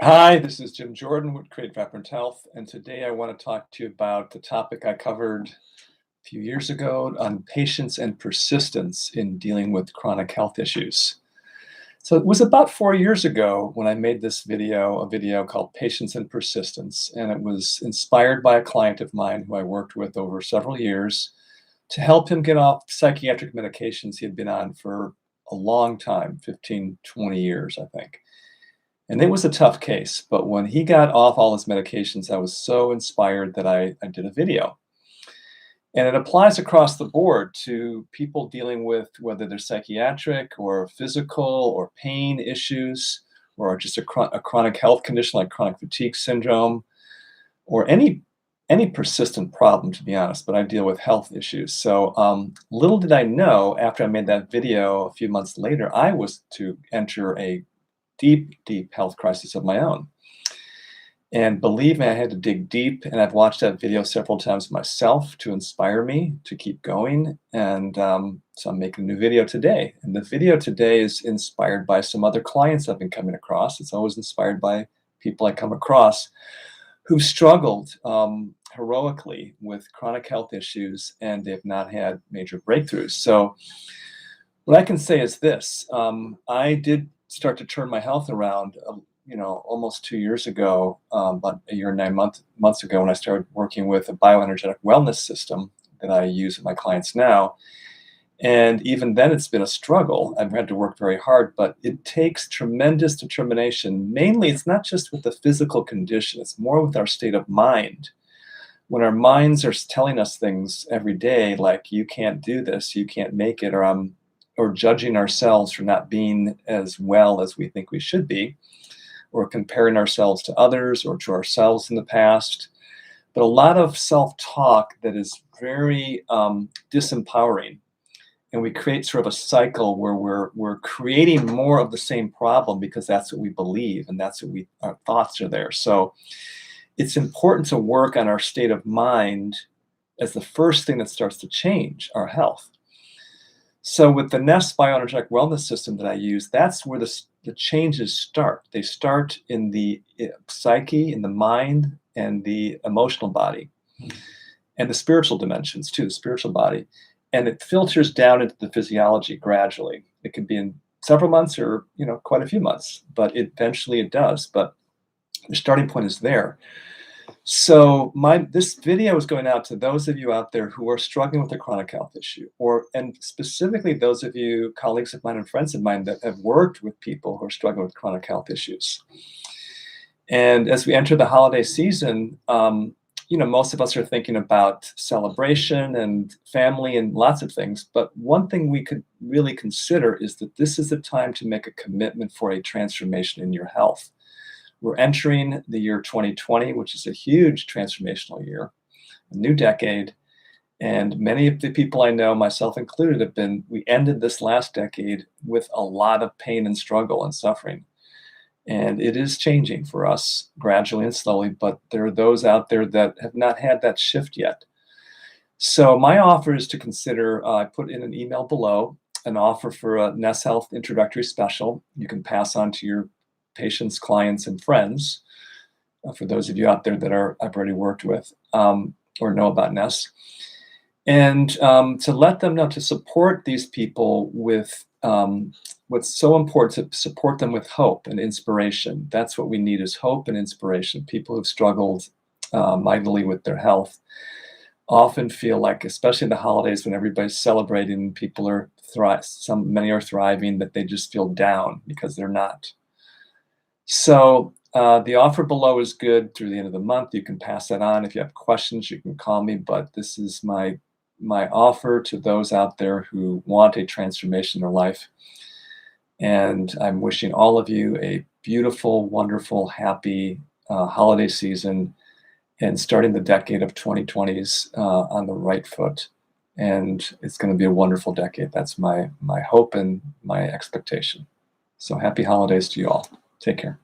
Hi, this is Jim Jordan with Create Vibrant Health, and today I want to talk to you about the topic I covered a few years ago on patience and persistence in dealing with chronic health issues. So it was about 4 years ago when I made this video, a video called Patience and Persistence, and it was inspired by a client of mine who I worked with over several years to help him get off psychiatric medications he had been on for a long time, 15, 20 years, I think. And it was a tough case, but when he got off all his medications, I was so inspired that I did a video. And it applies across the board to people dealing with whether they're psychiatric or physical or pain issues or just a chronic health condition like chronic fatigue syndrome or any persistent problem, to be honest, but I deal with health issues. So little did I know after I made that video a few months later, I was to enter a deep, deep health crisis of my own. And believe me, I had to dig deep, and I've watched that video several times myself to inspire me to keep going. And so I'm making a new video today. And the video today is inspired by some other clients I've been coming across. It's always inspired by people I come across who've struggled heroically with chronic health issues, and they've not had major breakthroughs. So what I can say is this, I did start to turn my health around, almost 2 years ago, about a year and 9 months ago, when I started working with a bioenergetic wellness system that I use with my clients now. And even then, it's been a struggle. I've had to work very hard, but it takes tremendous determination. Mainly, it's not just with the physical condition, it's more with our state of mind. When our minds are telling us things every day, like, you can't do this, you can't make it, or judging ourselves for not being as well as we think we should be, or comparing ourselves to others or to ourselves in the past. But a lot of self-talk that is very disempowering. And we create sort of a cycle where we're creating more of the same problem because that's what we believe and that's what our thoughts are there. So it's important to work on our state of mind as the first thing that starts to change our health. So with the Nest Bioenergetic Wellness System that I use, that's where the changes start. They start in the psyche, in the mind, and the emotional body, and the spiritual dimensions too, the spiritual body. And it filters down into the physiology gradually. It can be in several months or quite a few months, but eventually it does. But the starting point is there. So this video is going out to those of you out there who are struggling with a chronic health issue, and specifically those of you, colleagues of mine and friends of mine, that have worked with people who are struggling with chronic health issues. And as we enter the holiday season, most of us are thinking about celebration and family and lots of things. But one thing we could really consider is that this is the time to make a commitment for a transformation in your health. We're entering the year 2020, which is a huge transformational year, a new decade. And many of the people I know, myself included, we ended this last decade with a lot of pain and struggle and suffering. And it is changing for us gradually and slowly, but there are those out there that have not had that shift yet. So my offer is to consider, I put in an email below, an offer for a Nest Health introductory special. You can pass on to your patients, clients, and friends, for those of you out there that I've already worked with or know about Nest. And to let them know, to support these people with what's so important, to support them with hope and inspiration. That's what we need, is hope and inspiration. People who've struggled mightily with their health often feel like, especially in the holidays when everybody's celebrating, people are many are thriving, that they just feel down because they're not. So the offer below is good through the end of the month. You can pass that on. If you have questions, you can call me, but this is my offer to those out there who want a transformation in their life. And I'm wishing all of you a beautiful, wonderful, happy holiday season, and starting the decade of 2020s on the right foot. And it's going to be a wonderful decade. That's my hope and my expectation. So happy holidays to you all. Take care.